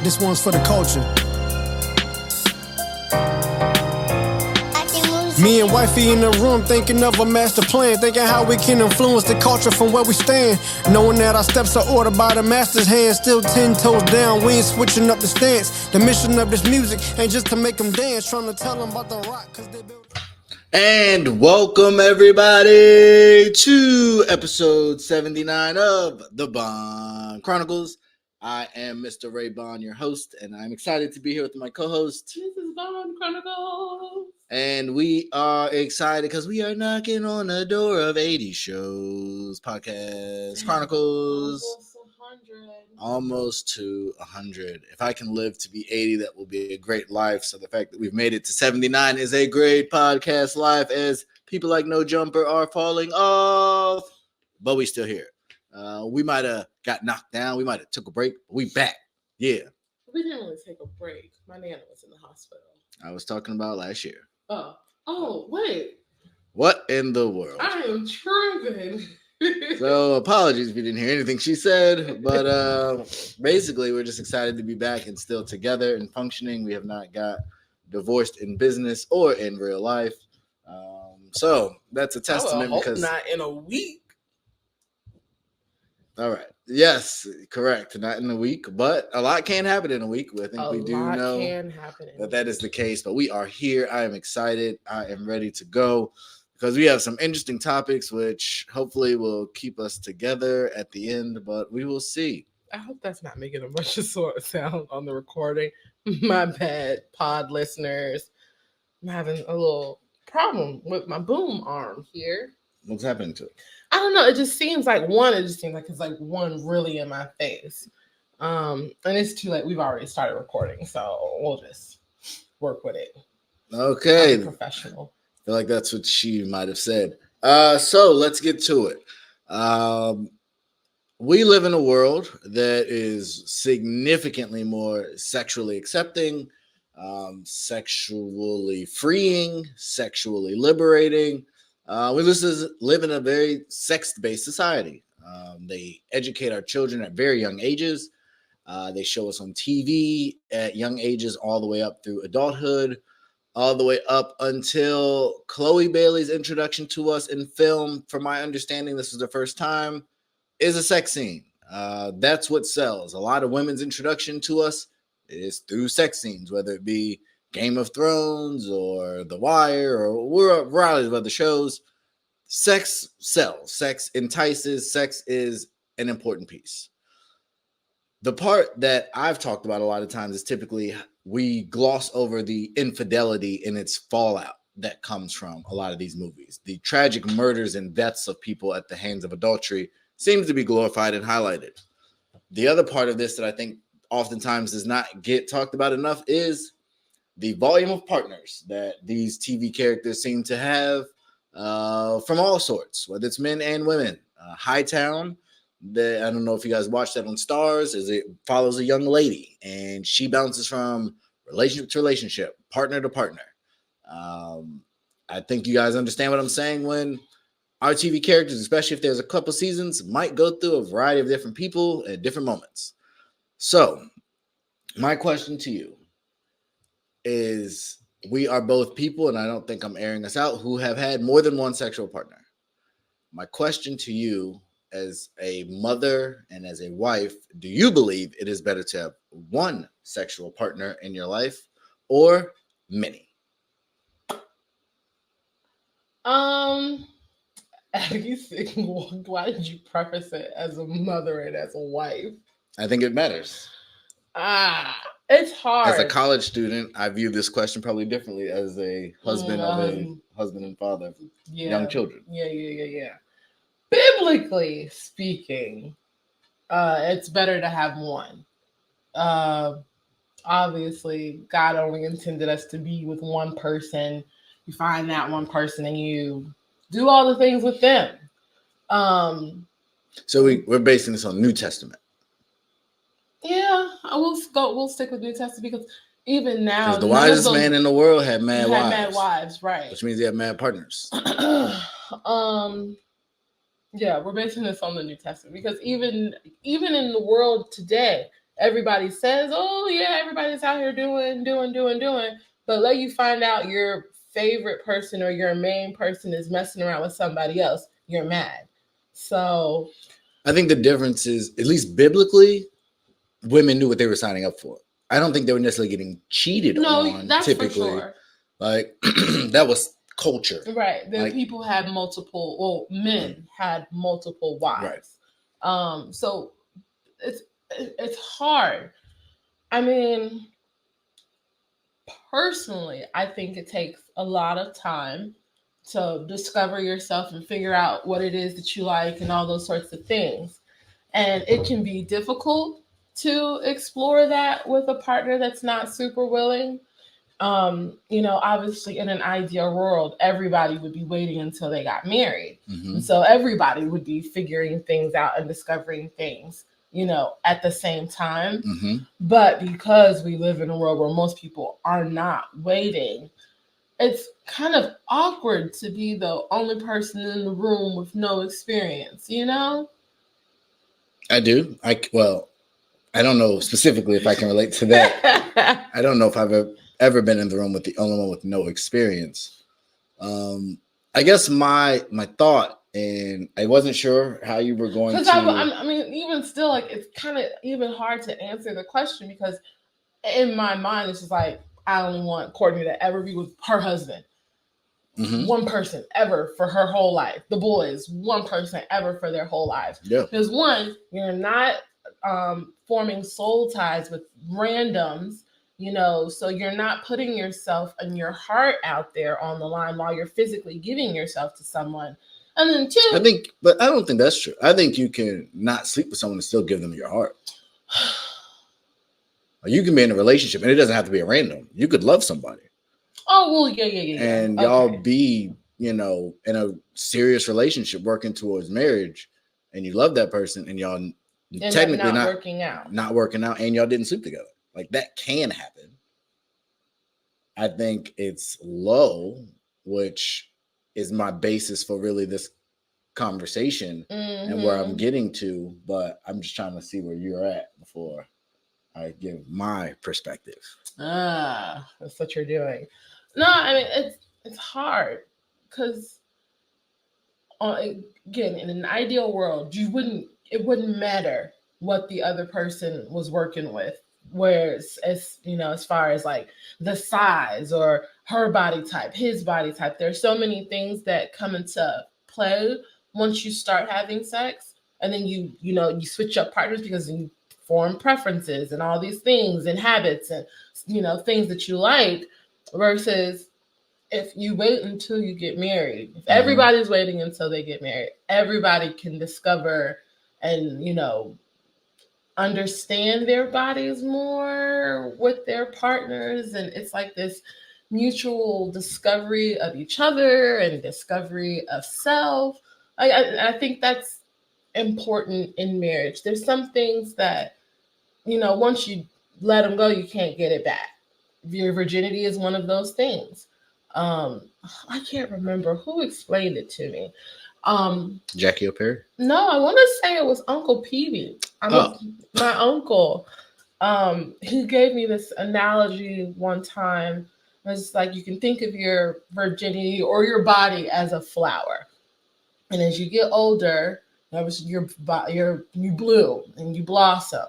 This one's for the culture. Me and wifey in the room thinking of a master plan, thinking how we can influence the culture from where we stand. Knowing that our steps are ordered by the master's hand, still 10 toes down, we ain't switching up the stance. The mission of this music ain't just to make them dance, trying to tell them about the rock, cause they built. And welcome everybody to episode 79 of the Bond Chronicles. I am Mr. Ray Bond, your host, and I'm excited to be here with my co-host. This is Bond Chronicles. And we are excited because we are knocking on the door of 80 shows, podcasts, Chronicles. Almost to 100. If I can live to be 80, that will be a great life. So the fact that we've made it to 79 is a great podcast life, as people like No Jumper are falling off. But we still here. We might have got knocked down. We might have took a break. But we back. Yeah. We didn't really take a break. My nana was in the hospital. I was talking about last year. Oh, wait. What in the world? I am tripping. So apologies if you didn't hear anything she said, but basically we're just excited to be back and still together and functioning. We have not got divorced in business or in real life. So that's a testament. I hope because not in a week. All right. Yes, correct. Not in a week, but a lot can happen in a week. I think we do know that is the case, but we are here. I am excited. I am ready to go because we have some interesting topics, which hopefully will keep us together at the end, but we will see. I hope that's not making a bunch of sound on the recording. My bad, pod listeners. I'm having a little problem with my boom arm here. What's happening to it? I don't know. It just seems like it's like one really in my face. And it's too late. We've already started recording, so we'll just work with it. Okay. I'm professional. I feel like that's what she might have said. So let's get to it. We live in a world that is significantly more sexually accepting, sexually freeing, sexually liberating. We live in a very sex-based society. They educate our children at very young ages. They show us on TV at young ages all the way up through adulthood, all the way up until Chloe Bailey's introduction to us in film. From my understanding, this was the first time, is a sex scene. That's what sells. A lot of women's introduction to us is through sex scenes, whether it be Game of Thrones or The Wire or a variety of other shows. Sex sells. Sex entices. Sex is an important piece. The part that I've talked about a lot of times is typically we gloss over the infidelity and its fallout that comes from a lot of these movies. The tragic murders and deaths of people at the hands of adultery seems to be glorified and highlighted. The other part of this that I think oftentimes does not get talked about enough is the volume of partners that these TV characters seem to have from all sorts, whether it's men and women. Hightown, I don't know if you guys watched that on Stars, is it follows a young lady and she bounces from relationship to relationship, partner to partner. I think you guys understand what I'm saying when our TV characters, especially if there's a couple seasons, might go through a variety of different people at different moments. So my question to you is, we are both people, and I don't think I'm airing us out, who have had more than one sexual partner. My question to you as a mother and as a wife, do you believe it is better to have one sexual partner in your life or many? Why did you preface it as a mother and as a wife? I think it matters. It's hard. As a college student, I view this question probably differently as a husband of a husband and father of young children. Yeah. Biblically speaking, it's better to have one. Obviously, God only intended us to be with one person. You find that one person and you do all the things with them. So we're basing this on New Testament. Yeah, we'll stick with New Testament because even now, because the wisest man in the world had mad wives. Mad wives, right? Which means he had mad partners. Yeah, we're basing this on the New Testament because even in the world today, everybody says, oh yeah, everybody's out here doing, but let you find out your favorite person or your main person is messing around with somebody else, you're mad. So I think the difference is, at least biblically, women knew what they were signing up for. I don't think they were necessarily getting cheated on. that's Typically, for sure. like that was culture, right? The like, people had multiple. Well, men had multiple wives. Right. So it's hard. I mean, personally, I think it takes a lot of time to discover yourself and figure out what it is that you like and all those sorts of things. And it can be difficult to explore that with a partner that's not super willing. Obviously in an ideal world, everybody would be waiting until they got married. Mm-hmm. And so everybody would be figuring things out and discovering things, at the same time. Mm-hmm. But because we live in a world where most people are not waiting, it's kind of awkward to be the only person in the room with no experience, I do. I don't know specifically if I can relate to that. I don't know if I've ever been in the room with the only one with no experience. I guess my thought, and I wasn't sure how you were going to. Because I mean, even still, like, it's kind of even hard to answer the question, because in my mind, it's just like, I only want Courtney to ever be with her husband. Mm-hmm. One person ever for her whole life. The boys, one person ever for their whole lives. Yeah. Because one, you're not forming soul ties with randoms, so you're not putting yourself and your heart out there on the line while you're physically giving yourself to someone. And then two, but I don't think that's true. I think you can not sleep with someone and still give them your heart. You can be in a relationship and it doesn't have to be a random. You could love somebody. Oh, well, yeah. And y'all be, in a serious relationship working towards marriage, and you love that person, and y'all technically not working out, and y'all didn't sleep together. Like, that can happen. I think it's low, which is my basis for really this conversation. Mm-hmm. And where I'm getting to, but I'm just trying to see where you're at before I give my perspective. That's what you're doing. No, I mean, it's hard, because again, in an ideal world, it wouldn't matter what the other person was working with, whereas as far as like the size or her body type, his body type, there's so many things that come into play once you start having sex, and then you switch up partners because you form preferences and all these things and habits and things that you like, versus if you wait until you get married. If everybody's waiting until they get married, everybody can discover and understand their bodies more with their partners, and it's like this mutual discovery of each other and discovery of self. I think that's important in marriage. There's some things that once you let them go, you can't get it back. Your virginity is one of those things. I can't remember who explained it to me. Jackie O'Perry? No, I want to say it was Uncle Peavy. My uncle. He gave me this analogy one time. It's like, you can think of your virginity or your body as a flower, and as you get older, you bloom and you blossom,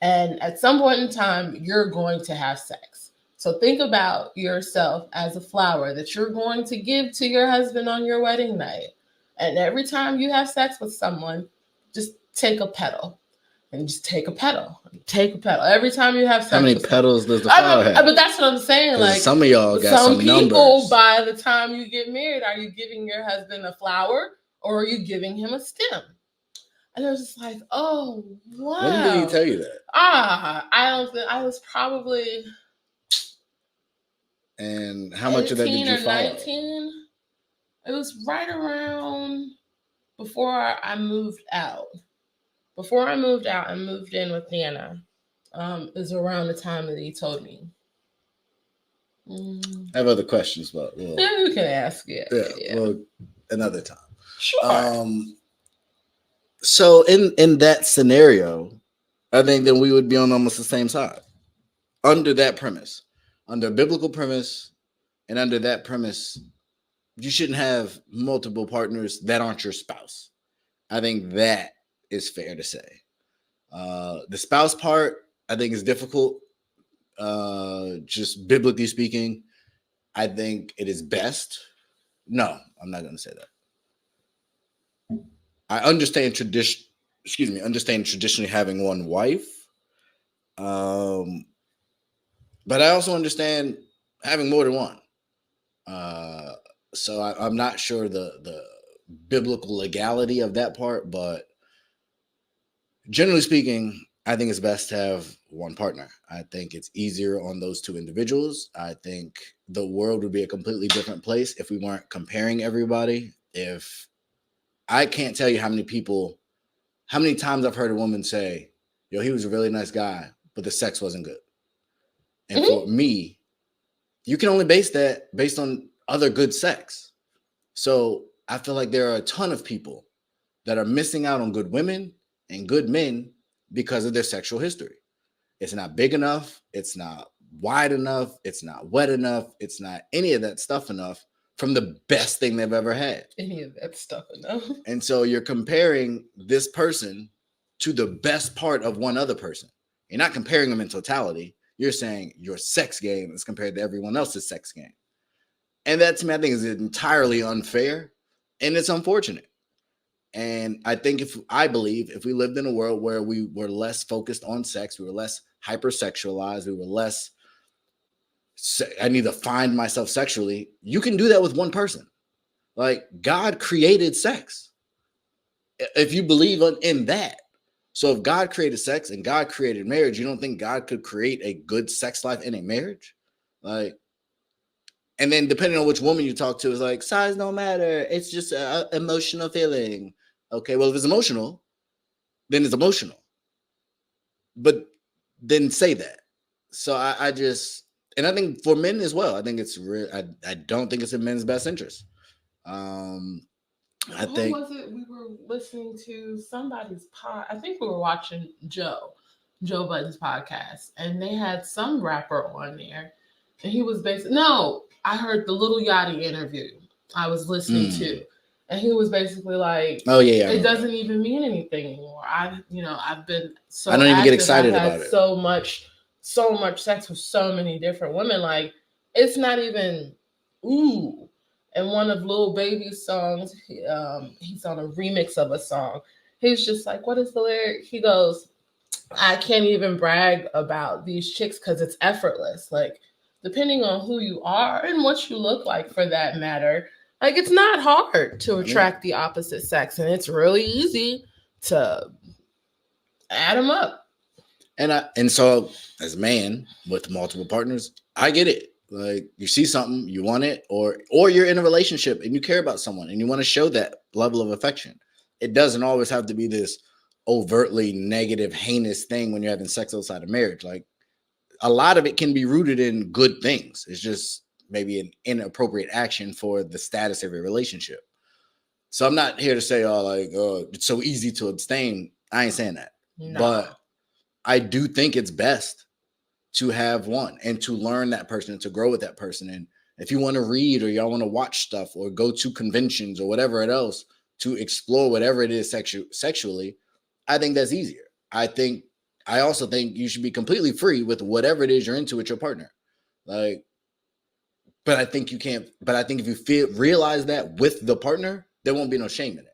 and at some point in time, you're going to have sex. So think about yourself as a flower that you're going to give to your husband on your wedding night. And every time you have sex with someone, just take a petal. And just take a petal. Take a petal. Every time you have sex. How many petals does the flower have? But that's what I'm saying. Like, some of y'all got some people, numbers. By the time you get married, are you giving your husband a flower or are you giving him a stem? And I was just like, oh, wow. When did he tell you that? I don't think, I was probably... And how much of that did you follow? 19. It was right around before I moved out. Before I moved out and moved in with Nana, is around the time that he told me. I have other questions, but you can ask. Yeah. Well, another time. Sure. So in that scenario, I think then we would be on almost the same side under that premise, under a biblical premise, and under that premise, you shouldn't have multiple partners that aren't your spouse. I think that is fair to say. The spouse part, I think, is difficult. Just biblically speaking, I think it is best. No, I'm not going to say that. I understand tradition. Excuse me. Understand traditionally having one wife, but I also understand having more than one. So I'm not sure the biblical legality of that part, but generally speaking, I think it's best to have one partner. I think it's easier on those two individuals. I think the world would be a completely different place if we weren't comparing everybody. If I can't tell you how many times I've heard a woman say, yo, he was a really nice guy, but the sex wasn't good. And for me, you can only base that based on other good sex. So I feel like there are a ton of people that are missing out on good women and good men because of their sexual history. It's not big enough. It's not wide enough. It's not wet enough. It's not any of that stuff enough from the best thing they've ever had. Any of that stuff enough. And so you're comparing this person to the best part of one other person. You're not comparing them in totality. You're saying your sex game is compared to everyone else's sex game. And that to me, I think is entirely unfair. And it's unfortunate. And I think I believe if we lived in a world where we were less focused on sex, we were less hypersexualized, we were less, I need to find myself sexually. You can do that with one person. Like God created sex. If you believe in that. So if God created sex and God created marriage, you don't think God could create a good sex life in a marriage? Like, and then depending on which woman you talk to, is like, size don't matter. It's just an emotional feeling. Okay, well, if it's emotional, then it's emotional. But then say that. So I just, and I think for men as well, I think it's real. I don't think it's in men's best interest. I think. Who was it? We were listening to somebody's pod. I think we were watching Joe Budden's podcast, and they had some rapper on there, and he was basically I heard the Little Yachty interview I was listening to, and he was basically like, "Oh yeah, it doesn't even mean anything anymore. I've been so I don't even active, get excited I've had about it. So much sex with so many different women. Like it's not even ooh." And one of Lil Baby's songs, he's on a remix of a song. He's just like, what is the lyric? He goes, I can't even brag about these chicks because it's effortless. Like, depending on who you are and what you look like for that matter, like it's not hard to attract the opposite sex. And it's really easy to add them up. And so as a man with multiple partners, I get it. Like you see something, you want it, or you're in a relationship and you care about someone and you want to show that level of affection. It doesn't always have to be this overtly negative, heinous thing when you're having sex outside of marriage. Like a lot of it can be rooted in good things. It's just maybe an inappropriate action for the status of your relationship. So I'm not here to say, it's so easy to abstain. I ain't saying that. No. But I do think it's best to have one and to learn that person and to grow with that person. And if you want to read or y'all want to watch stuff or go to conventions or whatever else to explore whatever it is sexually, I think that's easier. I also think you should be completely free with whatever it is you're into with your partner. Like, but I think you can't, but I think if you realize that with the partner, there won't be no shame in it.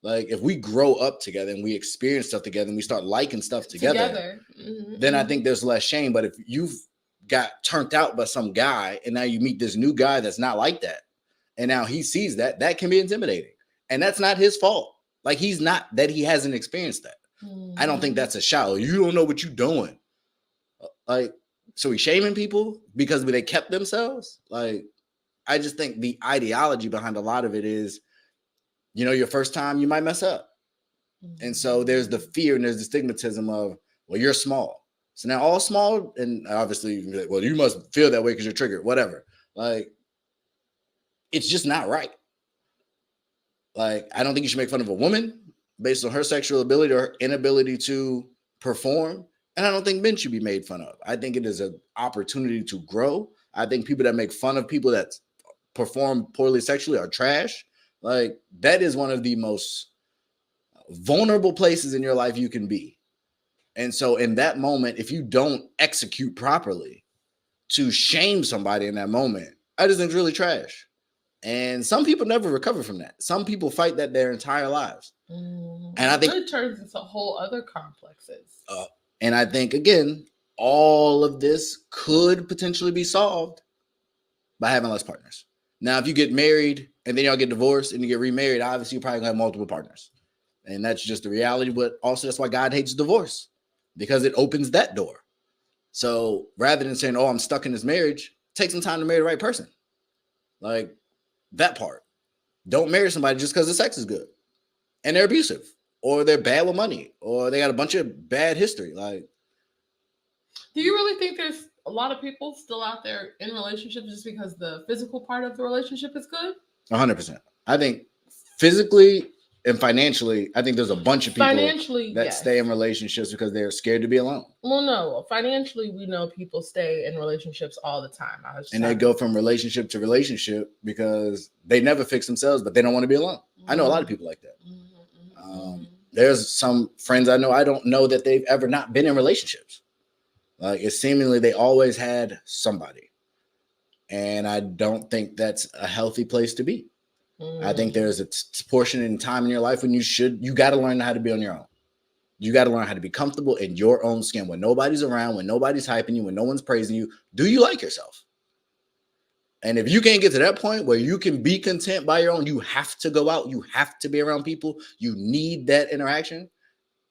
Like if we grow up together and we experience stuff together and we start liking stuff together. Then I think there's less shame. But if you've got turned out by some guy and now you meet this new guy that's not like that, and now he sees that can be intimidating. And that's not his fault. Like he hasn't experienced that. I don't think that's a shout. You don't know what you're doing. Like, so he's shaming people because they kept themselves. Like, I just think the ideology behind a lot of it is, your first time you might mess up. And so there's the fear and there's the stigmatism of, well, you're small. So now all small, and obviously, well, you must feel that way because you're triggered, whatever. Like, it's just not right. Like, I don't think you should make fun of a woman based on her sexual ability or her inability to perform. And I don't think men should be made fun of. I think it is an opportunity to grow. I think people that make fun of people that perform poorly sexually are trash. Like, that is one of the most vulnerable places in your life you can be. And so in that moment, if you don't execute properly, to shame somebody in that moment, I just think it's really trash. And some people never recover from that. Some people fight that their entire lives. And I think it turns into whole other complexes. And I think, again, all of this could potentially be solved by having less partners. Now, if you get married and then y'all get divorced and you get remarried, obviously you're probably gonna have multiple partners. And that's just the reality. But also that's why God hates divorce, because it opens that door. So rather than saying, oh, I'm stuck in this marriage, take some time to marry the right person. Like, that part. Don't marry somebody just because the sex is good and they're abusive or they're bad with money or they got a bunch of bad history. Like, do you really think there's a lot of people still out there in relationships just because the physical part of the relationship is good? 100%. I think physically and financially, I think there's a bunch of people that stay in relationships because they're scared to be alone. Well, no. Financially, we know people stay in relationships all the time. They go from relationship to relationship because they never fix themselves, but they don't want to be alone. Mm-hmm. I know a lot of people like that. Mm-hmm. There's some friends I don't know that they've ever not been in relationships. Like, it's seemingly they always had somebody. And I don't think that's a healthy place to be. I think there's a portion in time in your life when you got to learn how to be on your own. You got to learn how to be comfortable in your own skin when nobody's around, when nobody's hyping you, when no one's praising you. Do you like yourself? And if you can't get to that point where you can be content by your own, you have to go out. You have to be around people. You need that interaction.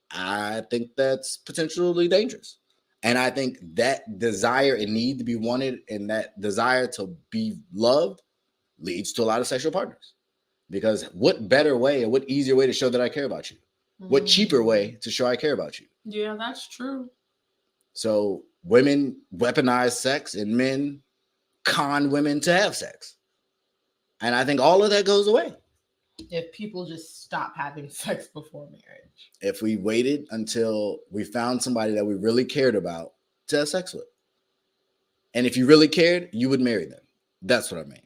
I think that's potentially dangerous. And I think that desire and need to be wanted and that desire to be loved leads to a lot of sexual partners. Because what better way or what easier way to show that I care about you? What cheaper way to show I care about you? Yeah, that's true. So women weaponize sex and men con women to have sex. And I think all of that goes away. If people just stop having sex before marriage. If we waited until we found somebody that we really cared about to have sex with. And if you really cared, you would marry them. That's what I mean.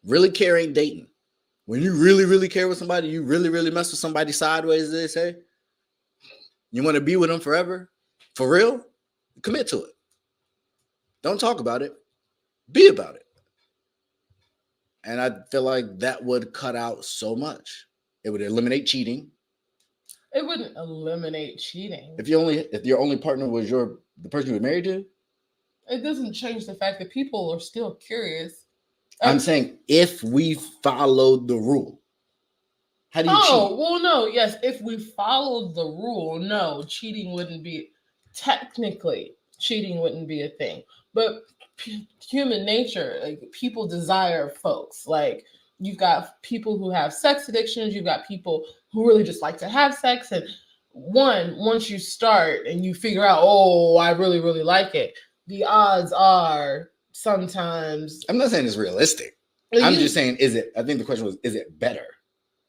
Really care ain't dating. When you really, really care with somebody, you really, really mess with somebody sideways, as they say. You want to be with them forever? For real? Commit to it. Don't talk about it. Be about it. And I feel like that would cut out so much. It would eliminate cheating. It wouldn't eliminate cheating. If your only partner was the person you were married to? It doesn't change the fact that people are still curious. I'm saying if we followed the rule. How do you cheat? Oh, well, no. Yes, if we followed the rule, no, cheating wouldn't be a thing. But human nature, like, people desire folks. Like, you've got people who have sex addictions. You've got people who really just like to have sex. And once you start and you figure out, oh, I really, really like it, the odds are sometimes. I'm not saying it's realistic. I'm just saying, I think the question was, is it better?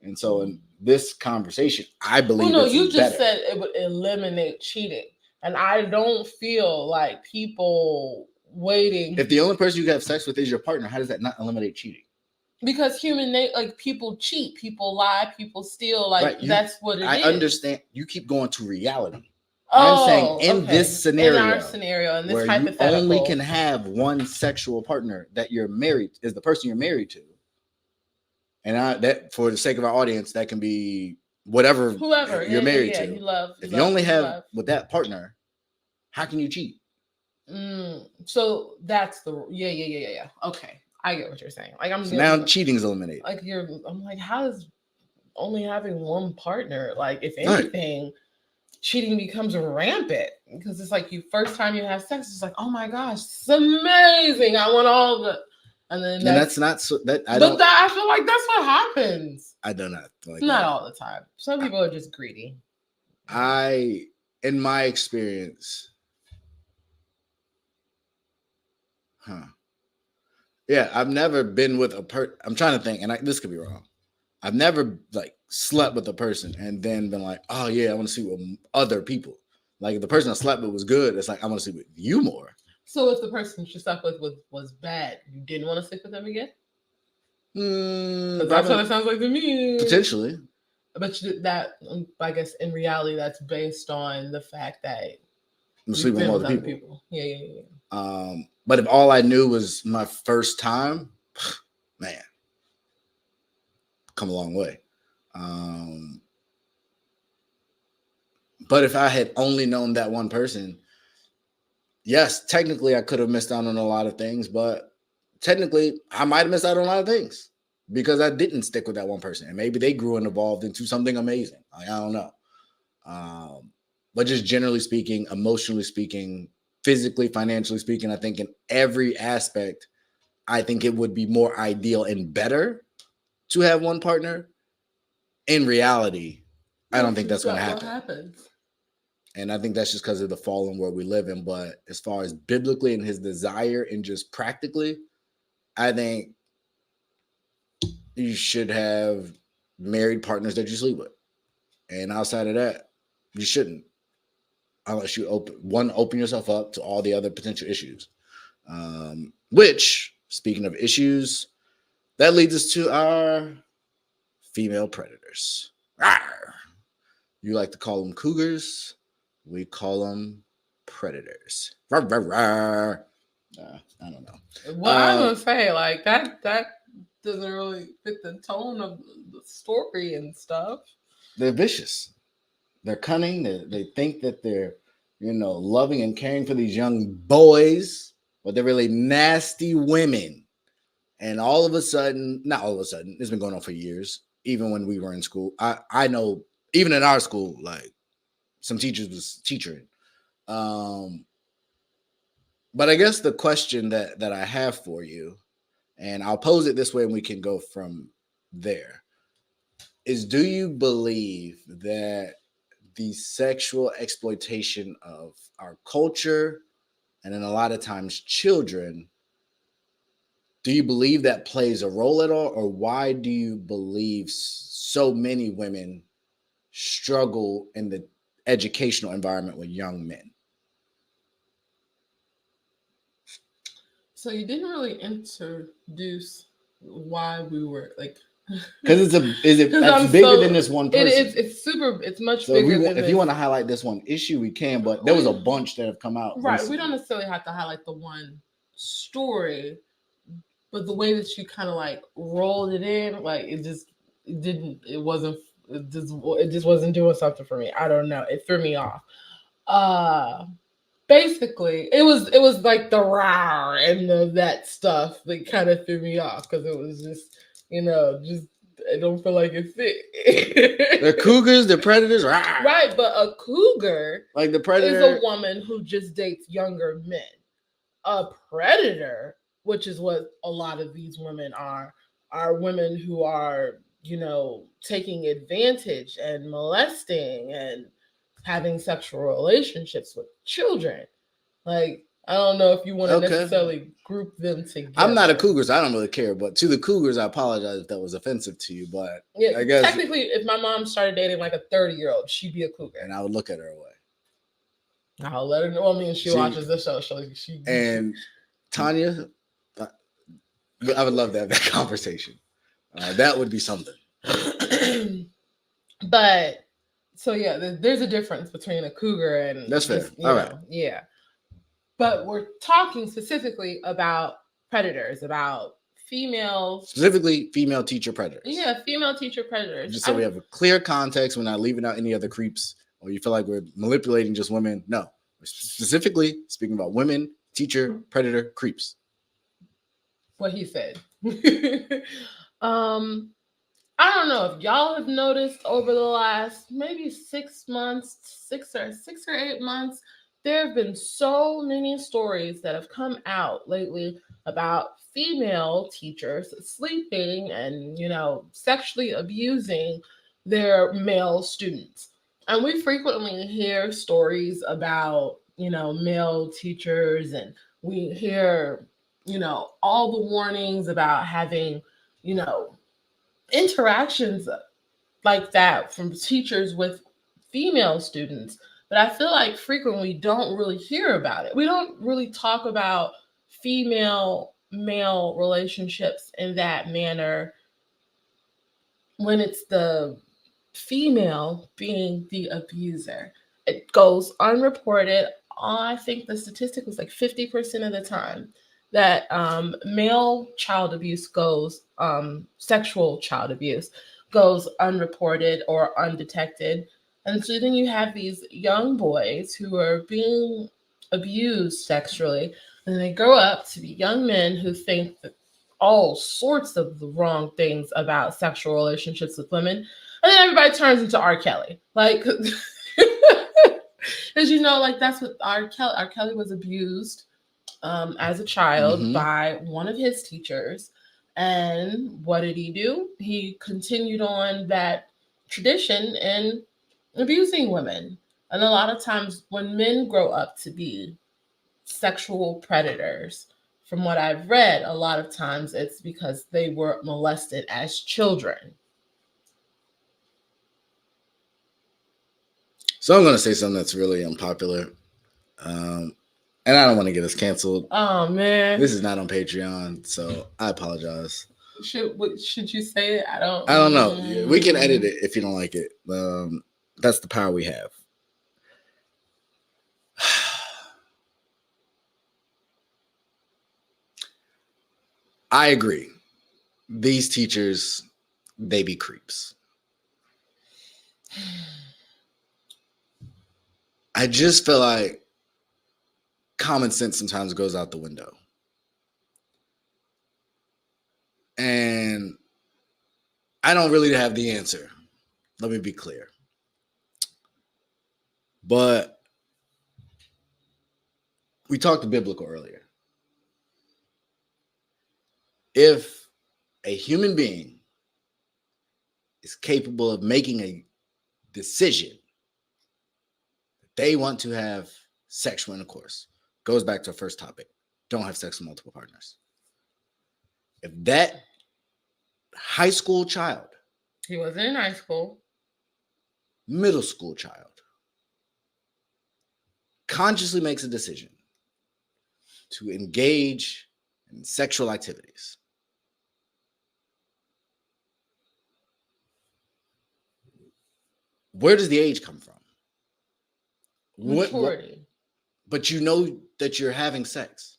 And so in this conversation, I believe you just said it would eliminate cheating. And I don't feel like people waiting. If the only person you have sex with is your partner, how does that not eliminate cheating? Because people cheat, people lie, people steal. That's what it is. I understand. You keep going to reality. I'm saying in this scenario, in our scenario, in this where hypothetical, you only can have one sexual partner that you're married is the person you're married to, and that for the sake of our audience, that can be whoever you're married to. If you only have with that partner, how can you cheat? So that's yeah. Okay, I get what you're saying. Like, now cheating's eliminated. I'm like, how is only having one partner? Like, if anything. Cheating becomes rampant because it's like first time you have sex, it's like, oh my gosh, it's amazing. I want all the, and then that's not so that I feel like that's what happens. I do not like not all the time. Some people are just greedy. In my experience, yeah, I've never been with a person. I'm trying to think, and this could be wrong. I've never slept with a person and then been like, oh yeah, I want to sleep with other people. Like if the person I slept with was good, it's like I want to sleep with you more. So if the person you slept with was bad, you didn't want to sleep with them again? That's what it sounds like to me. Potentially. But that, I guess, in reality, that's based on the fact that I'm sleeping with other people. Yeah. But if all I knew was my first time, man, come a long way. But if I had only known that one person, yes, technically I could have missed out on a lot of things, but technically I might have missed out on a lot of things because I didn't stick with that one person. And maybe they grew and evolved into something amazing. Like, I don't know. But just generally speaking, emotionally speaking, physically, financially speaking, I think in every aspect, I think it would be more ideal and better to have one partner. In reality, I don't think that's going to happen. What happens? And I think that's just because of the fallen world we live in. But as far as biblically and his desire and just practically, I think you should have married partners that you sleep with. And outside of that, you shouldn't. Unless you open yourself up to all the other potential issues. Which, speaking of issues, that leads us to our female predators. Rawr. You like to call them cougars. We call them predators. Rawr, rawr, rawr. I don't know. Well, I'm gonna say like that doesn't really fit the tone of the story and stuff. They're vicious. They're cunning. They think that they're, loving and caring for these young boys, but they're really nasty women. And not all of a sudden, it's been going on for years. Even when we were in school, I know even in our school, like some teachers was teaching. But I guess the question that I have for you, and I'll pose it this way and we can go from there, is do you believe that the sexual exploitation of our culture and then a lot of times children, do you believe that plays a role at all? Or why do you believe so many women struggle in the educational environment with young men? So you didn't really introduce why we were like, because it's bigger than this one person. It's much bigger. If you want to highlight this one issue, we can. But there was a bunch that have come out. Right, recently. We don't necessarily have to highlight the one story, but the way that you kind of like rolled it in, like it just wasn't doing something for me. I don't know. It threw me off. Basically, it was like the rawr and that stuff that kind of threw me off because it was just, I don't feel like it fit. They're cougars, they're predators, rawr. Right? But a cougar, like the predator, is a woman who just dates younger men. A predator, which is what a lot of these women are women who are, taking advantage and molesting and having sexual relationships with children. Like, I don't know if you want to necessarily group them together. I'm not a cougar, so I don't really care. But to the cougars, I apologize if that was offensive to you. But yeah, I guess technically, if my mom started dating like a 30-year-old, she'd be a cougar. And I would look at her away. I'll let her know. I mean, she watches this show. And Tanya, I would love to have that conversation. That would be something. But so yeah, there's a difference between a cougar and that's fair. All right. Yeah. But we're talking specifically about predators, about specifically female teacher predators. Yeah, female teacher predators. Just so we have a clear context, we're not leaving out any other creeps, or you feel like we're manipulating just women. No, we're specifically speaking about women, teacher, predator, creeps. What he said. I don't know if y'all have noticed over the last maybe 6 months, 6 or 8 months, there have been so many stories that have come out lately about female teachers sleeping and, sexually abusing their male students. And we frequently hear stories about, male teachers, and we hear, all the warnings about having, interactions like that from teachers with female students But I feel like frequently we don't really hear about it. We don't really talk about female-male relationships in that manner when it's the female being the abuser. It goes unreported. I think the statistic was like 50% of the time that male child abuse goes, sexual child abuse goes unreported or undetected. And so then you have these young boys who are being abused sexually, and they grow up to be young men who think that all sorts of the wrong things about sexual relationships with women. And then everybody turns into R. Kelly. Like, because like that's what R. Kelly was abused as a child by one of his teachers. And what did he do? He continued on that tradition and abusing women. And a lot of times when men grow up to be sexual predators, from what I've read, a lot of times it's because they were molested as children. So I'm going to say something that's really unpopular. And I don't want to get us canceled. Oh, man. This is not on Patreon, so I apologize. Should you say it? I don't know. We can edit it if you don't like it. That's the power we have. I agree. These teachers, they be creeps. I just feel like common sense sometimes goes out the window. And I don't really have the answer. Let me be clear. But we talked biblical earlier. If a human being is capable of making a decision that they want to have sexual intercourse, goes back to our first topic. Don't have sex with multiple partners. If that high school child, he wasn't in high school, middle school child, consciously makes a decision to engage in sexual activities, where does the age come from? Maturity. But you know that you're having sex.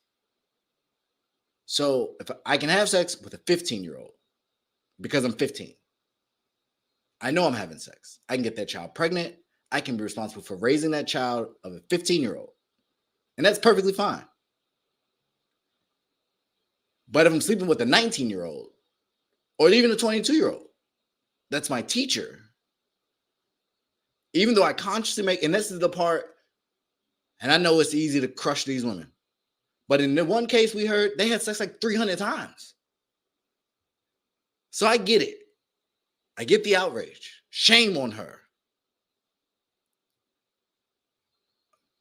So if I can have sex with a 15-year-old because I'm 15, I know I'm having sex. I can get that child pregnant. I can be responsible for raising that child of a 15-year-old. And that's perfectly fine. But if I'm sleeping with a 19-year-old or even a 22-year-old, that's my teacher. Even though I consciously make, and this is the part, and I know it's easy to crush these women, but in the one case we heard, they had sex like 300 times. So I get it. I get the outrage. Shame on her.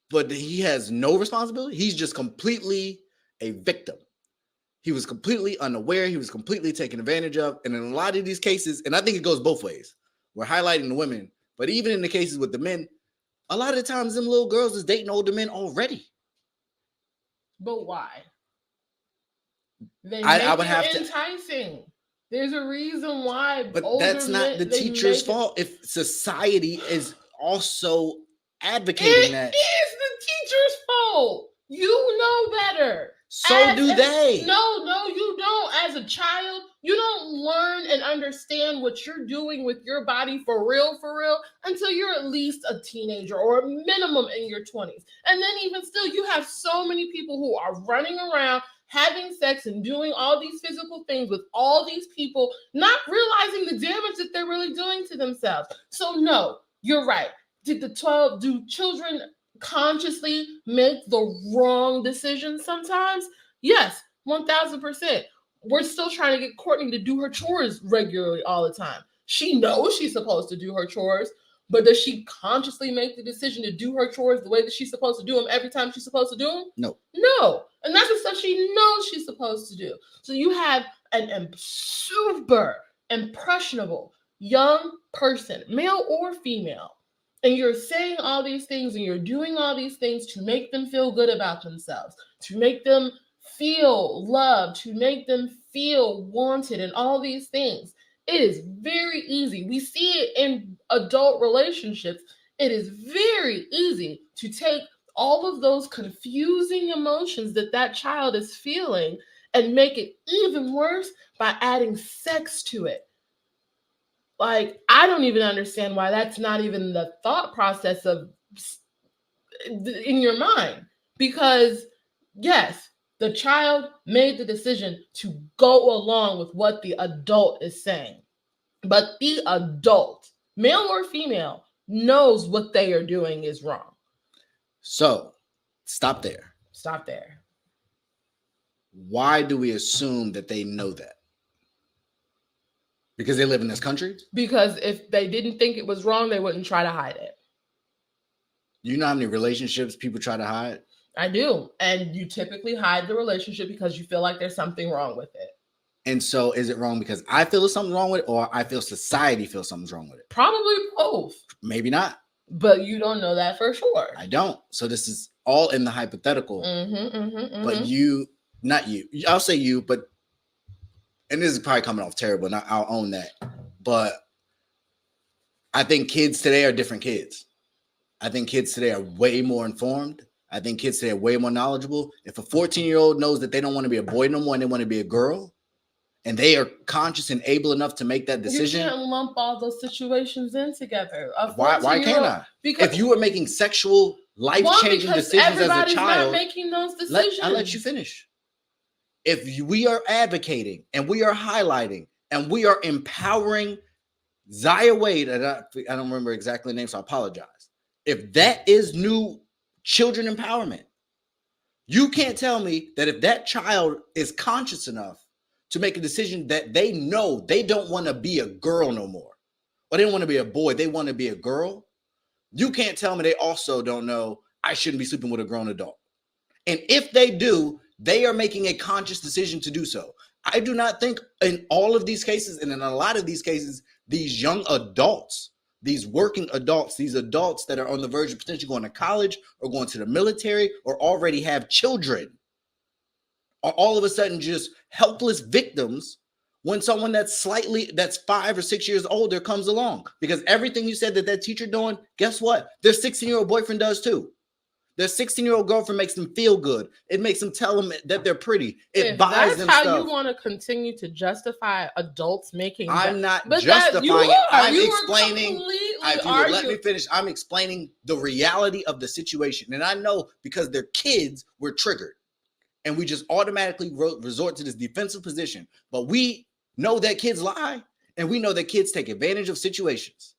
But he has no responsibility. He's just completely a victim. He was completely unaware. He was completely taken advantage of. And in a lot of these cases, and I think it goes both ways, we're highlighting the women, but even in the cases with the men, a lot of the times them little girls is dating older men already. But why? I would have enticing. There's a reason why. But that's not the teacher's fault. If society is also advocating that, it is the teacher's fault. You know better. So do they. No, you don't. As a child, you don't learn and understand what you're doing with your body for real, until you're at least a teenager or a minimum in your 20s. And then even still, you have so many people who are running around having sex and doing all these physical things with all these people, not realizing the damage that they're really doing to themselves. So no, you're right. Do children consciously make the wrong decisions sometimes? Yes, 1000%. We're still trying to get Courtney to do her chores regularly all the time. She knows she's supposed to do her chores, but does she consciously make the decision to do her chores the way that she's supposed to do them every time she's supposed to do them? No. And that's the stuff she knows she's supposed to do. So you have an super impressionable young person, male or female, And you're saying all these things and you're doing all these things to make them feel good about themselves, to make them feel loved, to make them feel wanted, and all these things. It is very easy. We see it in adult relationships. It is very easy to take all of those confusing emotions that child is feeling and make it even worse by adding sex to it. Like, I don't even understand why that's not even the thought process of in your mind. Because yes, the child made the decision to go along with what the adult is saying. But the adult, male or female, knows what they are doing is wrong. So, stop there. Stop there. Why do we assume that they know that? Because they live in this country? Because if they didn't think it was wrong, they wouldn't try to hide it. You know how many relationships people try to hide? I do. And you typically hide the relationship because you feel like there's something wrong with it. And so is it wrong because I feel there's something wrong with it, or I feel society feels something's wrong with it? Probably both. Maybe not. But you don't know that for sure. I don't. So this is all in the hypothetical. But you, not you, I'll say you, but, and this is probably coming off terrible, and I'll own that. But I think kids today are different kids. I think kids today are way more informed. I think kids today are way more knowledgeable. If a 14-year-old knows that they don't want to be a boy no more and they want to be a girl, and they are conscious and able enough to make that decision. You can't lump all those situations in together. Why can't I? Because if you were making sexual, life-changing decisions as a child, not making those decisions. I'll let you finish. If we are advocating and we are highlighting and we are empowering Zaya Wade, and I don't remember exactly the name, so I apologize. If that is new children empowerment, you can't tell me that if that child is conscious enough to make a decision that they know they don't want to be a girl no more, or they don't want to be a boy, they want to be a girl, you can't tell me they also don't know I shouldn't be sleeping with a grown adult. And if they do, they are making a conscious decision to do so. I do not think in all of these cases, and in a lot of these cases, these young adults, these working adults, these adults that are on the verge of potentially going to college or going to the military or already have children, are all of a sudden just helpless victims when someone that's 5 or 6 years older comes along. Because everything you said that teacher doing, guess what? Their 16-year-old boyfriend does too. Their 16-year-old girlfriend makes them feel good. It makes them tell them that they're pretty. It buys them stuff. That's how you want to continue to justify adults making. I'm not justifying it. I'm explaining. If you would let me finish, I'm explaining the reality of the situation. And I know because they're kids, we're triggered. And we just automatically resort to this defensive position. But we know that kids lie. And we know that kids take advantage of situations.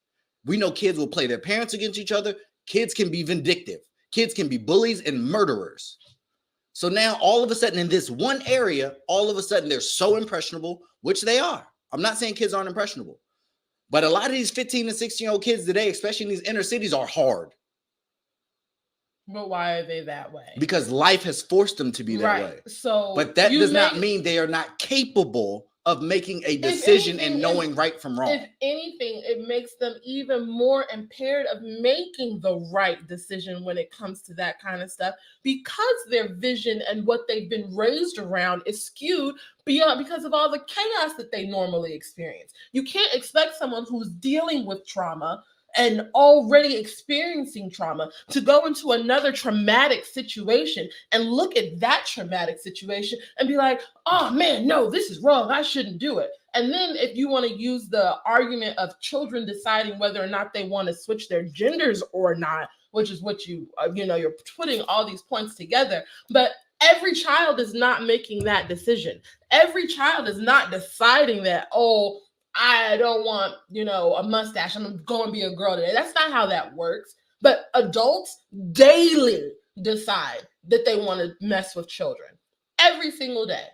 We know kids will play their parents against each other. Kids can be vindictive. Kids can be bullies and murderers. So now all of a sudden in this one area, all of a sudden they're so impressionable, which they are. I'm not saying kids aren't impressionable. But a lot of these 15 and 16-year-old kids today, especially in these inner cities, are hard. But why are they that way? Because life has forced them to be that way. So, but that does not mean they are not capable of making a decision and knowing right from wrong. If anything, it makes them even more impaired of making the right decision when it comes to that kind of stuff, because their vision and what they've been raised around is skewed beyond because of all the chaos that they normally experience. You can't expect someone who's dealing with trauma and already experiencing trauma to go into another traumatic situation and look at that traumatic situation and be like, oh man, no, this is wrong. I shouldn't do it. And then if you want to use the argument of children deciding whether or not they want to switch their genders or not, which is what you're putting all these points together. But every child is not making that decision. Every child is not deciding that, oh, I don't want, a mustache. I'm going to be a girl today. That's not how that works. But adults daily decide that they want to mess with children. Every single day.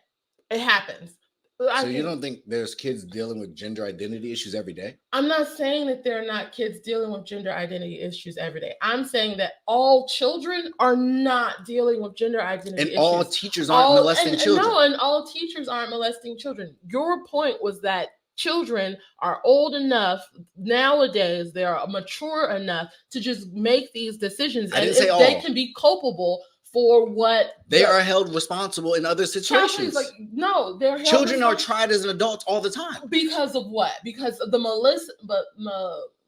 It happens. So you don't think there's kids dealing with gender identity issues every day? I'm not saying that there are not kids dealing with gender identity issues every day. I'm saying that all children are not dealing with gender identity issues. And all teachers aren't molesting children. No, and all teachers aren't molesting children. Your point was that children are old enough nowadays, they are mature enough to just make these decisions. I And didn't say if all. they can be culpable for what they are held responsible in other situations. Like, no, they're held children are tried as an adult all the time. Because of what? Because of the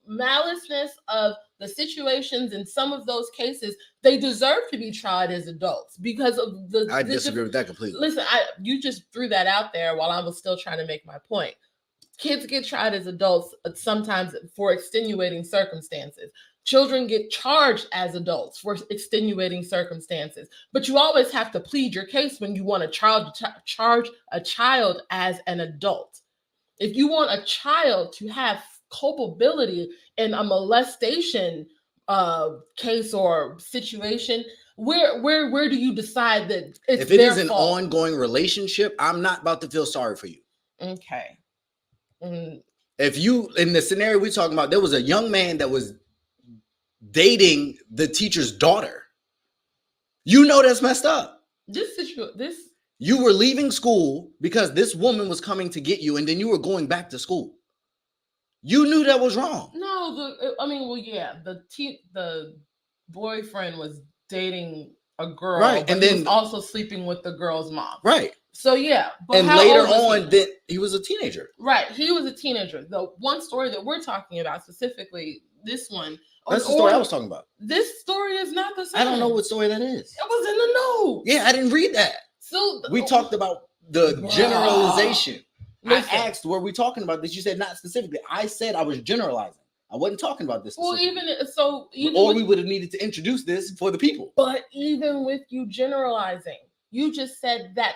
maliceness of the situations in some of those cases. They deserve to be tried as adults because of the. I disagree with that completely. Listen, you just threw that out there while I was still trying to make my point. Kids get tried as adults sometimes for extenuating circumstances. Children get charged as adults for extenuating circumstances. But you always have to plead your case when you want to charge a child as an adult. If you want a child to have culpability in a molestation case or situation, where do you decide that it's if it their is an fault? ongoing relationship, I'm not about to feel sorry for you. Okay. If you, in the scenario we're talking about, there was a young man that was dating the teacher's daughter. You know that's messed up. You were leaving school because this woman was coming to get you, and then you were going back to school. You knew that was wrong. No, the boyfriend was dating a girl, right? But and then was also sleeping with the girl's mom, right? So yeah, but and later on, then he was a teenager, right? He was a teenager. The one story that we're talking about specifically, this one. That's the story I was talking about. This story is not the same. I don't know what story that is. It was in the notes. Yeah, I didn't read that. So we talked about the generalization. Listen. I asked, were we talking about this? You said not specifically. I said I was generalizing. I wasn't talking about this. Well, we would have needed to introduce this for the people. But even with you generalizing, you just said that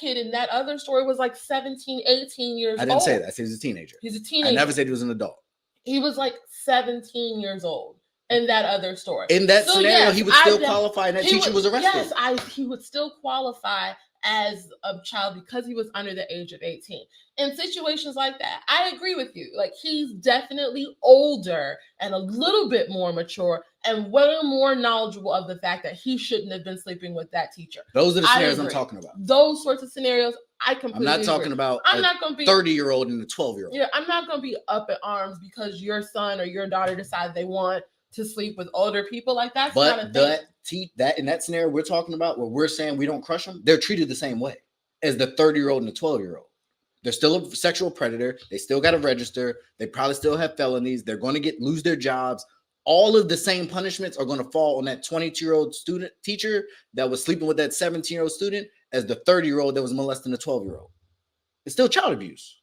kid in that other story was like 17, 18 years old. I didn't say that. I said he's a teenager. He's a teenager. I never said he was an adult. He was like 17 years old in that other story. In that scenario, yes, he would still qualify, and that teacher was arrested. Yes, he would still qualify as a child because he was under the age of 18. In situations like that, I agree with you. Like, he's definitely older and a little bit more mature and way more knowledgeable of the fact that he shouldn't have been sleeping with that teacher. Those are the scenarios I'm talking about. Those sorts of scenarios, I completely I'm not talking agree. about I'm not going to be 30-year-old and a 12-year-old. Yeah, I'm not going to be up in arms because your son or your daughter decides they want to sleep with older people. Like, that's not a thing. That in that scenario we're talking about, where we're saying we don't crush them, they're treated the same way as the 30-year-old and the 12-year-old. They're still a sexual predator. They still got to register. They probably still have felonies. They're going to lose their jobs. All of the same punishments are going to fall on that 22-year-old teacher that was sleeping with that 17-year-old student as the 30-year-old that was molesting the 12-year-old. It's still child abuse.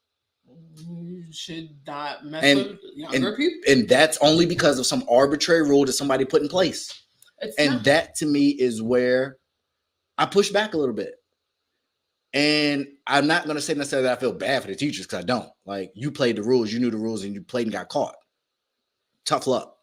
You should not mess with younger people. And that's only because of some arbitrary rule that somebody put in place. That to me is where I push back a little bit. And I'm not going to say necessarily that I feel bad for the teachers, because I don't. Like, you played the rules, you knew the rules, and you played and got caught. Tough luck.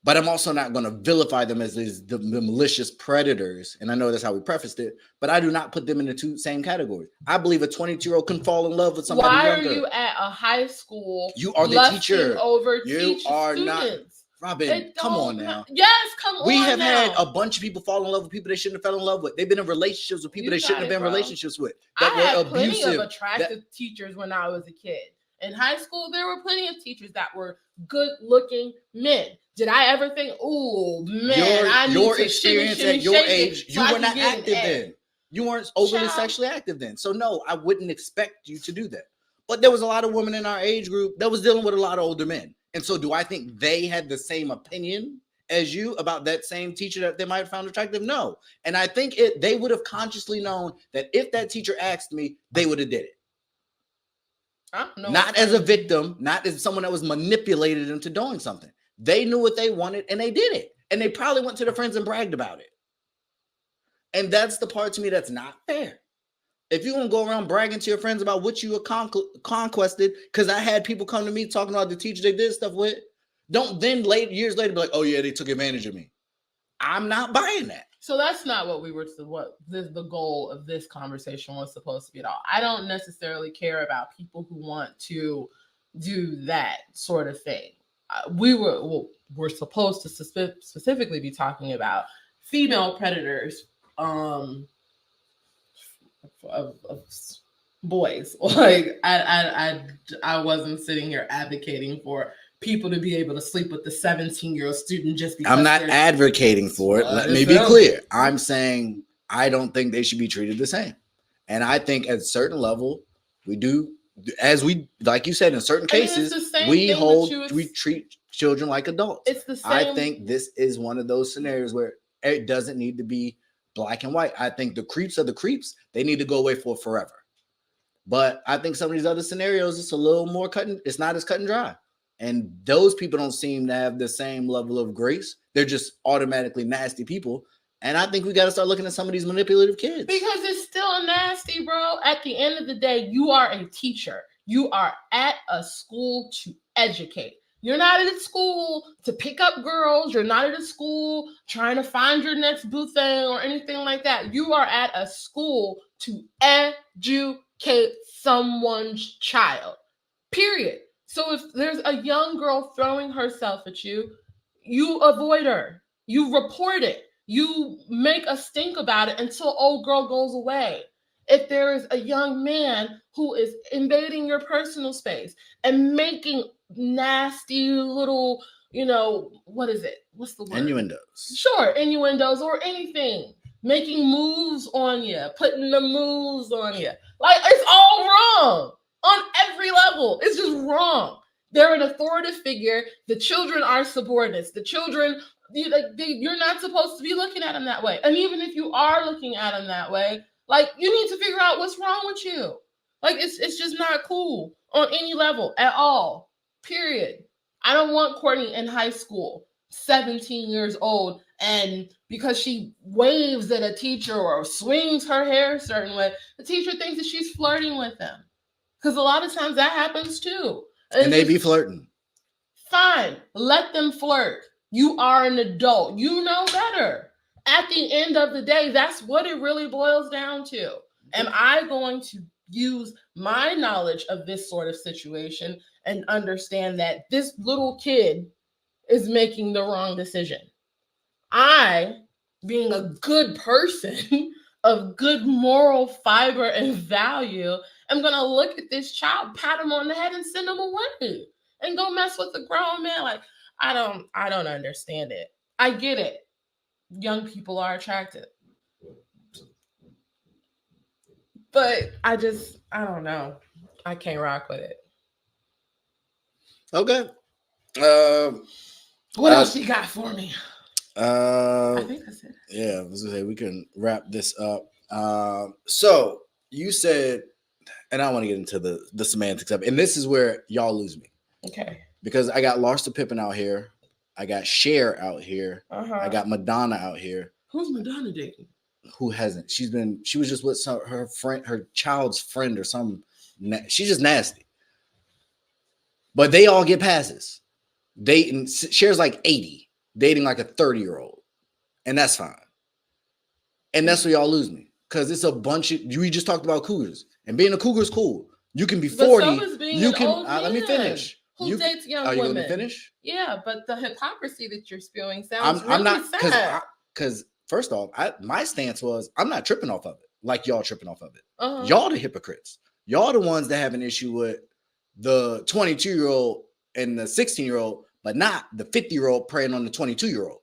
But I'm also not going to vilify them as the malicious predators. And I know that's how we prefaced it, but I do not put them in the two same categories. I believe a 22-year-old can fall in love with somebody younger. Why are you at a high school? You are the teacher. You are students? Not. Robin, come on now. Yes, come on. We have had a bunch of people fall in love with people they shouldn't have fell in love with. They've been in relationships with people they shouldn't have been in relationships with. I had plenty of attractive teachers when I was a kid. In high school, there were plenty of teachers that were good-looking men. Did I ever think, oh, man, I need your to experience shimmy, at your age, you were not active then. You weren't overly Child. Sexually active then. So, no, I wouldn't expect you to do that. But there was a lot of women in our age group that was dealing with a lot of older men. And so do I think they had the same opinion as you about that same teacher that they might have found attractive? No. And I think they would have consciously known that if that teacher asked me, they would have did it. Not as a victim, not as someone that was manipulated into doing something. They knew what they wanted and they did it. And they probably went to their friends and bragged about it. And that's the part to me that's not fair. If you want to go around bragging to your friends about what you conquested, because I had people come to me talking about the teacher they did stuff with, don't then years later be like, oh yeah, they took advantage of me. I'm not buying that. So that's not what the goal of this conversation was supposed to be at all. I don't necessarily care about people who want to do that sort of thing. We're supposed to specifically be talking about female predators, of boys. Like I wasn't sitting here advocating for people to be able to sleep with the 17-year-old student just because I'm not advocating for it. Let me be clear. I'm saying I don't think they should be treated the same. And I think at a certain level, we do, as we, like you said, in certain cases, we treat children like adults. It's the same. I think this is one of those scenarios where it doesn't need to be black and white. I think the creeps are the creeps. They need to go away for forever. But I think some of these other scenarios, it's a little more it's not as cut and dry. And those people don't seem to have the same level of grace. They're just automatically nasty people. And I think we got to start looking at some of these manipulative kids. Because it's still nasty, bro. At the end of the day, you are a teacher. You are at a school to educate. You're not at a school to pick up girls. You're not at a school trying to find your next boo thing or anything like that. You are at a school to educate someone's child. Period. So if there's a young girl throwing herself at you, you avoid her. You report it. You make a stink about it until old girl goes away. If there is a young man who is invading your personal space and making nasty little, what is it? What's the word? Innuendos. Sure, innuendos or anything. Making moves on you, putting the moves on you. Like, it's all wrong on every level. It's just wrong. They're an authoritative figure. The children are subordinates. The children, you're not supposed to be looking at them that way. And even if you are looking at them that way, like, you need to figure out what's wrong with you. Like, it's just not cool on any level at all. Period. I don't want Courtney in high school, 17 years old, and because she waves at a teacher or swings her hair a certain way, the teacher thinks that she's flirting with them. Because a lot of times that happens too. And they be flirting. Fine. Let them flirt. You are an adult. You know better. At the end of the day, that's what it really boils down to. Am I going to use my knowledge of this sort of situation and understand that this little kid is making the wrong decision? I, being a good person of good moral fiber and value, I'm going to look at this child, pat him on the head, and send him away and go mess with the grown man. Like, I don't understand it. I get it. Young people are attractive. But I don't know. I can't rock with it. Okay. What else you got for me? I think that's it. Yeah, I was gonna say we can wrap this up. So you said, and I don't want to get into the semantics of it, and this is where y'all lose me. Okay. Because I got Larsa Pippen out here, I got Cher out here, I got Madonna out here. Who's Madonna dating? Who hasn't? She was just with her friend, her child's friend or some. She's just nasty. But they all get passes. Dating, Cher's like 80, dating like a 30-year-old, and that's fine. And that's where y'all lose me, because it's a bunch of, we just talked about cougars, and being a cougar is cool. You can be 40. But so is being you an can. old Let me finish. Who dates young women? Are you women? going to finish? Yeah, but the hypocrisy that you're spewing sounds I'm not, sad. Because first off, my stance was I'm not tripping off of it like y'all tripping off of it. Uh-huh. Y'all the hypocrites. Y'all the ones that have an issue with the 22-year-old and the 16-year-old, but not the 50-year-old preying on the 22-year-old,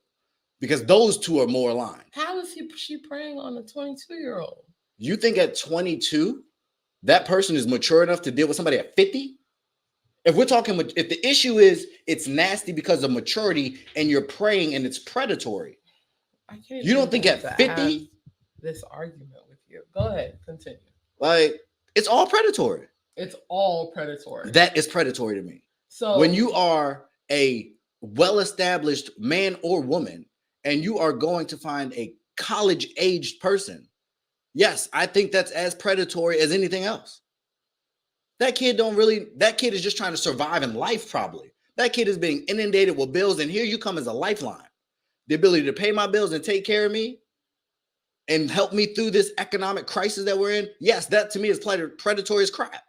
because those two are more aligned. How is she preying on the 22-year-old? You think at 22 that person is mature enough to deal with somebody at 50? If we're talking, if the issue is it's nasty because of maturity and you're preying and it's predatory, you don't think at 50 this argument with you? Go ahead, continue. Like, it's all predatory. It's all predatory. That is predatory to me. So when you are a well-established man or woman and you are going to find a college-aged person, yes, I think that's as predatory as anything else. That kid is just trying to survive in life, probably. That kid is being inundated with bills, and here you come as a lifeline. The ability to pay my bills and take care of me and help me through this economic crisis that we're in. Yes, that to me is predatory as crap.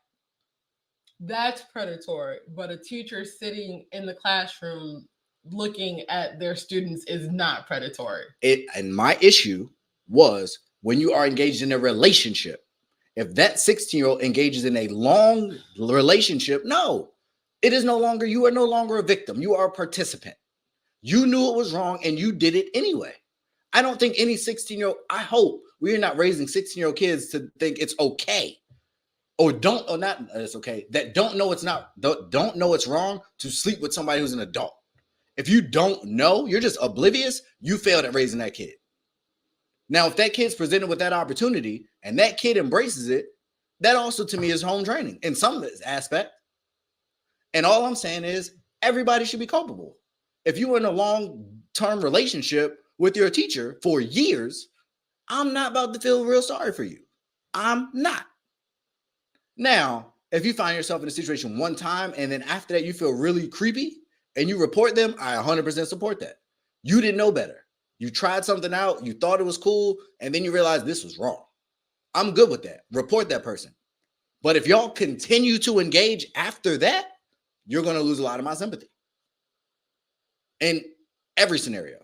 That's predatory, but a teacher sitting in the classroom looking at their students is not predatory. And my issue was when you are engaged in a relationship If that 16-year-old engages in a long relationship, no, it is no longer, you are no longer a victim. You are a participant. You knew it was wrong and you did it anyway. I don't think any 16-year-old, I hope we're not raising 16-year-old kids to think it's okay or not it's okay, that don't know it's wrong to sleep with somebody who's an adult. If you don't know, you're just oblivious, you failed at raising that kid. Now, if that kid's presented with that opportunity and that kid embraces it, that also to me is home training in some aspect. And all I'm saying is everybody should be culpable. If you were in a long-term relationship with your teacher for years, I'm not about to feel real sorry for you. I'm not. Now, if you find yourself in a situation one time and then after that you feel really creepy and you report them, I 100% support that. You didn't know better. You tried something out, you thought it was cool, and then you realized this was wrong. I'm good with that. Report that person. But if y'all continue to engage after that, you're going to lose a lot of my sympathy. In every scenario.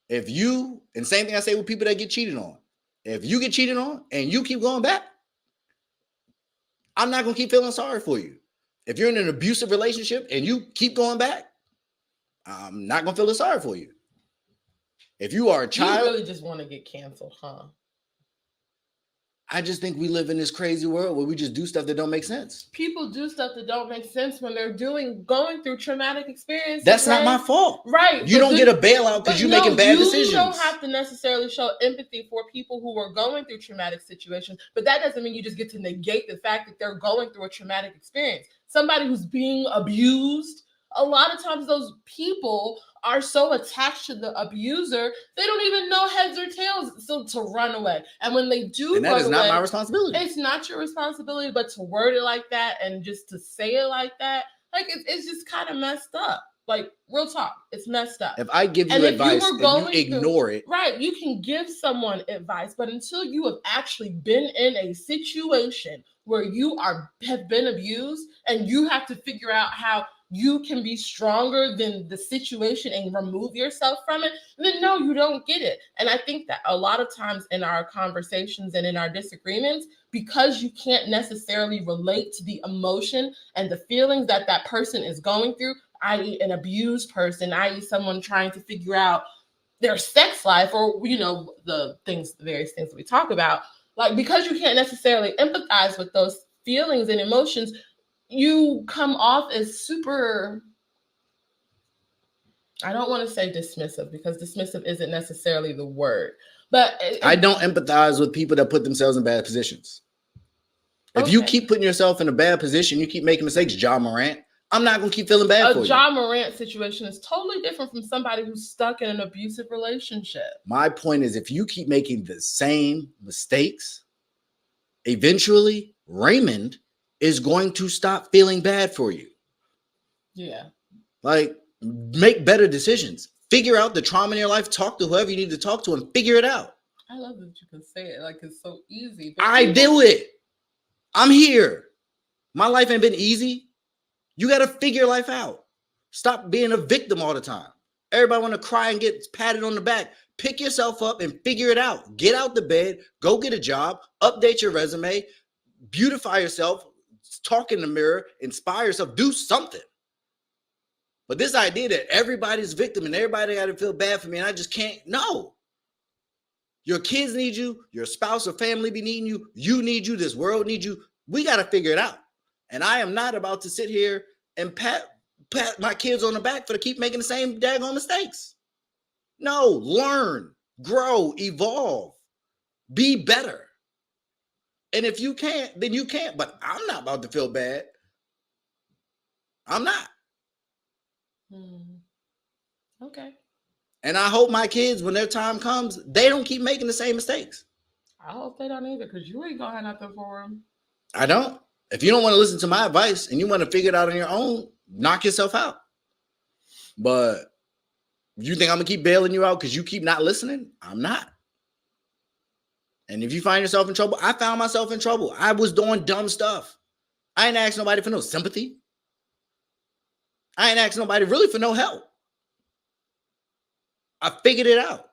If you, and same thing I say with people that get cheated on. If you get cheated on and you keep going back, I'm not going to keep feeling sorry for you. If you're in an abusive relationship and you keep going back, I'm not going to feel sorry for you. If you are a child. You really just want to get canceled, huh? I just think we live in this crazy world where we just do stuff that don't make sense. People do stuff that don't make sense when they're going through traumatic experiences. That's not my fault. Right. You don't get a bailout because you're making bad decisions. You don't have to necessarily show empathy for people who are going through traumatic situations, but that doesn't mean you just get to negate the fact that they're going through a traumatic experience. Somebody who's being abused, a lot of times those people are so attached to the abuser, they don't even know heads or tails, so to run away. And when they do and that is not my responsibility. It's not your responsibility, but to word it like that and just to say it like that, like it's just kind of messed up. Like, real talk, it's messed up. If I give you advice and you ignore it. Right, you can give someone advice, but until you have actually been in a situation where you have been abused and you have to figure out how you can be stronger than the situation and remove yourself from it, then no, you don't get it. And I think that a lot of times in our conversations and in our disagreements, because you can't necessarily relate to the emotion and the feelings that that person is going through, i.e. an abused person, i.e. someone trying to figure out their sex life or, the various things that we talk about, like, because you can't necessarily empathize with those feelings and emotions, you come off as super, I don't want to say dismissive because dismissive isn't necessarily the word, but I don't empathize with people that put themselves in bad positions. If you keep putting yourself in a bad position, you keep making mistakes, Ja Morant, I'm not going to keep feeling bad for you. A Ja Morant situation is totally different from somebody who's stuck in an abusive relationship. My point is, if you keep making the same mistakes, eventually Raymond is going to stop feeling bad for you. Yeah. Like, make better decisions. Figure out the trauma in your life. Talk to whoever you need to talk to and figure it out. I love that you can say it like it's so easy. I do it. I'm here. My life ain't been easy. You got to figure life out. Stop being a victim all the time. Everybody want to cry and get patted on the back. Pick yourself up and figure it out. Get out the bed. Go get a job. Update your resume. Beautify yourself. Talk in the mirror. Inspire yourself. Do something. But this idea that everybody's victim and everybody got to feel bad for me and I just can't. No. Your kids need you. Your spouse or family be needing you. You need you. This world needs you. We got to figure it out. And I am not about to sit here and pat my kids on the back for to keep making the same daggone mistakes. No, learn, grow, evolve, be better. And if you can't, then you can't. But I'm not about to feel bad. I'm not. Okay. And I hope my kids, when their time comes, they don't keep making the same mistakes. I hope they don't either, because you ain't gonna have nothing for them. I don't. If you don't want to listen to my advice and you want to figure it out on your own, knock yourself out. But you think I'm going to keep bailing you out because you keep not listening? I'm not. And if you find yourself in trouble, I found myself in trouble. I was doing dumb stuff. I ain't asked nobody for no sympathy. I ain't asked nobody really for no help. I figured it out.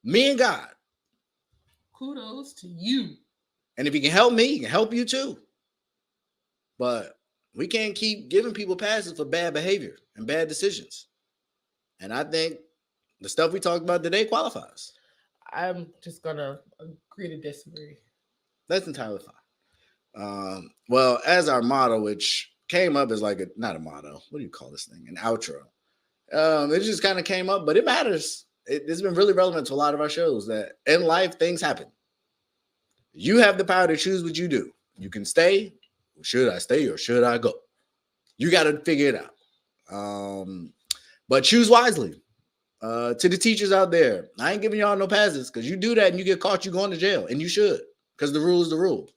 Me and God. kudos to you. And if he can help me, he can help you too. But we can't keep giving people passes for bad behavior and bad decisions. And I think the stuff we talked about today qualifies. I'm just gonna agree to disagree. That's entirely fine. Well, as our motto, which came up as like not a motto. What do you call this thing? An outro. It just kind of came up, but it matters. It's been really relevant to a lot of our shows that in life things happen. You have the power to choose what you do. You can stay. Should I stay or should I go? You got to figure it out. But choose wisely. To the teachers out there, I ain't giving y'all no passes because you do that and you get caught, you going to jail, and you should because the rule is the rule.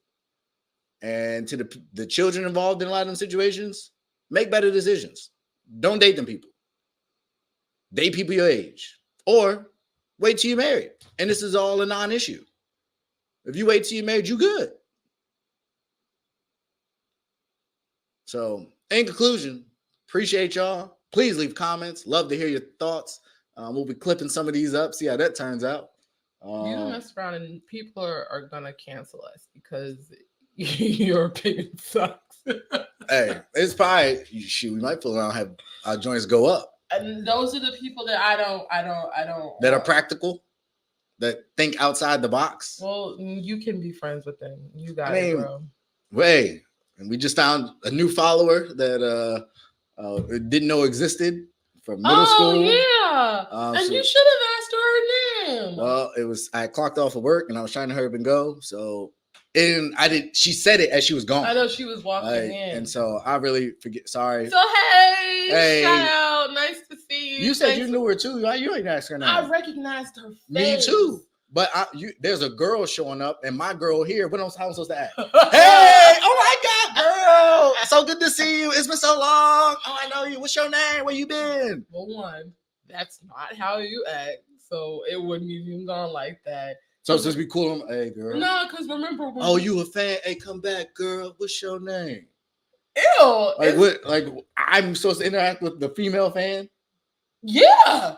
And to the children involved in a lot of them situations, make better decisions. Don't date them people. Date people your age, or wait till you're married. And this is all a non-issue. If you wait till you're married, you good. So, in conclusion, appreciate y'all. Please leave comments. Love to hear your thoughts. We'll be clipping some of these up, see how that turns out. You don't mess around and people are going to cancel us because your opinion sucks. Hey, it's probably, shoot, we might pull around and have our joints go up. And those are the people that I don't. That are practical, that think outside the box. Well, you can be friends with them. You got it, bro. Hey, and we just found a new follower that didn't know existed from middle school. Oh, yeah. And you should have asked her name. Well, I clocked off of work and I was trying to hurry up and go. So, and she said it as she was gone. I know she was walking in. And so I really forget. Sorry. So, hey, shout out. Nice to see you. You said you knew her too. You ain't asked her name. I recognized her face. Me too. But there's a girl showing up, and my girl here. What else? How am I supposed to act? Hey! Oh my God, girl! So good to see you. It's been so long. Oh, I know you. What's your name? Where you been? Well, one, that's not how you act, so it wouldn't even gone like that. So just be cool. Hey, girl. No, because remember. Oh, you a fan? Hey, come back, girl. What's your name? Ew. Like what? Like I'm supposed to interact with the female fan? Yeah.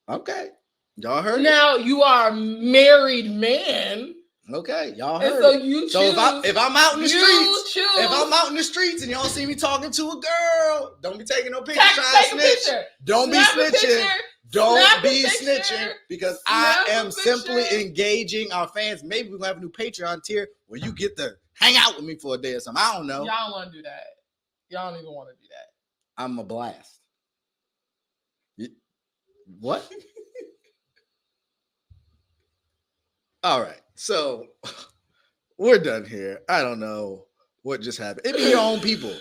Okay. Y'all heard now, you are a married man. Okay, y'all heard. And so you choose. So if I'm out in the streets, choose. If I'm out in the streets and y'all see me talking to a girl, don't be taking no pictures trying to snitch. Don't be snitching. Don't be snitching because I am simply engaging our fans. Maybe we're gonna have a new Patreon tier where you get to hang out with me for a day or something. I don't know. Y'all don't want to do that. Y'all don't even want to do that. I'm a blast. What? All right, so we're done here. I don't know what just happened. It be your own people.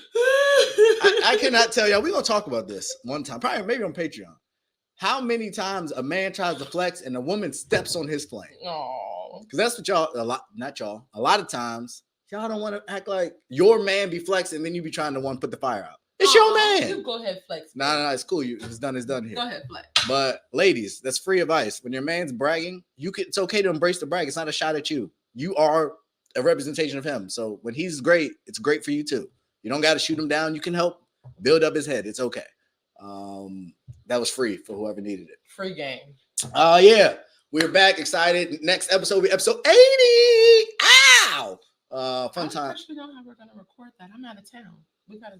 I cannot tell y'all. We're going to talk about this one time, probably maybe on Patreon. How many times a man tries to flex and a woman steps on his flame? Oh, because that's what y'all, a lot of times, y'all don't want to act like your man be flexing and then you be trying to put the fire out. It's your man. You go ahead, flex. No, it's cool. It's done here. Go ahead, flex. But ladies, that's free advice. When your man's bragging, it's okay to embrace the brag. It's not a shot at you. You are a representation of him. So when he's great, it's great for you too. You don't got to shoot him down. You can help build up his head. It's okay. That was free for whoever needed it. Free game. Yeah. We're back, excited. Next episode will be episode 80. Ow! Fun time. I actually know how we're gonna record that. I'm out of town. We gotta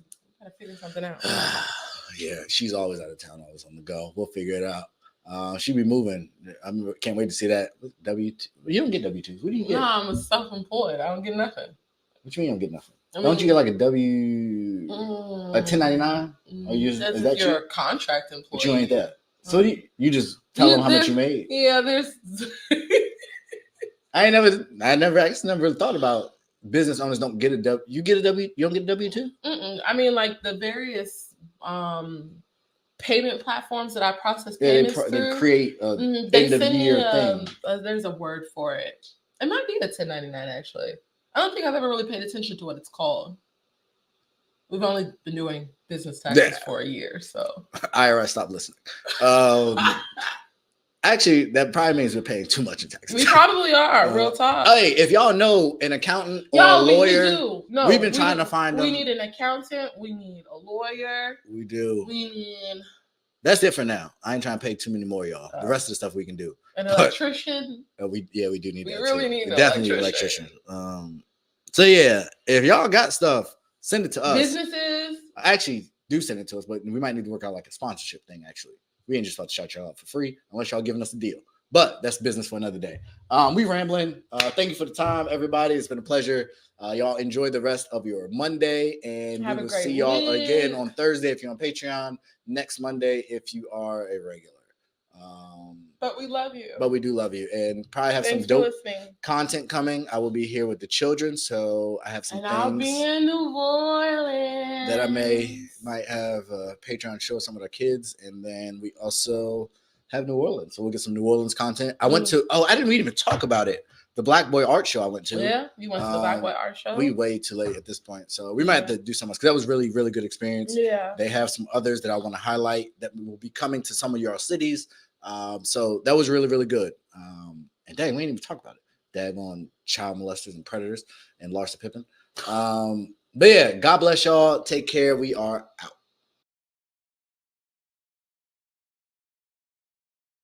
figure something out. Yeah, she's always out of town, always on the go. We'll figure it out. She be moving. I can't wait to see that. You don't get W-2s. What do you get? No, I'm self-employed. I don't get nothing. What you mean you don't get nothing? Don't you get like a 1099? That's you're a contract employee. But you ain't that. So you just tell them how much you made. Yeah, there's. I never thought about business owners don't get a W. You get a W. You don't get a W-2? I mean, like the various payment platforms that I process payments through. They create a they end of year thing. There's a word for it. It might be a 1099 actually. I don't think I've ever really paid attention to what it's called. We've only been doing business taxes for a year, so IRS stopped listening. Actually, that probably means we're paying too much in taxes. We probably are. Real talk. Hey, if y'all know an accountant or a lawyer, we've been trying to find them. We need an accountant. We need a lawyer. We do. We need That's it for now. I ain't trying to pay too many more, y'all. The rest of the stuff we can do. An electrician. We do need. We that really too. need an definitely electrician. So yeah, if y'all got stuff, send it to us. Businesses. Actually, do send it to us, but we might need to work out like a sponsorship thing. Actually, we ain't just about to shout y'all out for free unless y'all giving us a deal. But that's business for another day. We rambling. Thank you for the time, everybody. It's been a pleasure. Y'all enjoy the rest of your Monday, and we will see y'all again on Thursday if you're on Patreon. Next Monday if you are a regular. But we love you. But we do love you, and probably have some dope content coming. I will be here with the children, so I have some things. I'll be in New Orleans that I might have Patreon show some of our kids, and then we also have New Orleans, so we'll get some New Orleans content. I went to. I didn't even talk about it. The Black Boy Art Show I went to. Yeah, you went to the Black Boy Art Show? We way too late at this point. So we might have to do something else because that was really, really good experience. Yeah. They have some others that I want to highlight that will be coming to some of your cities. So that was really, really good. And dang, we didn't even talk about it. Daggone child molesters and predators and Larsa Pippen. But yeah, God bless y'all. Take care. We are out.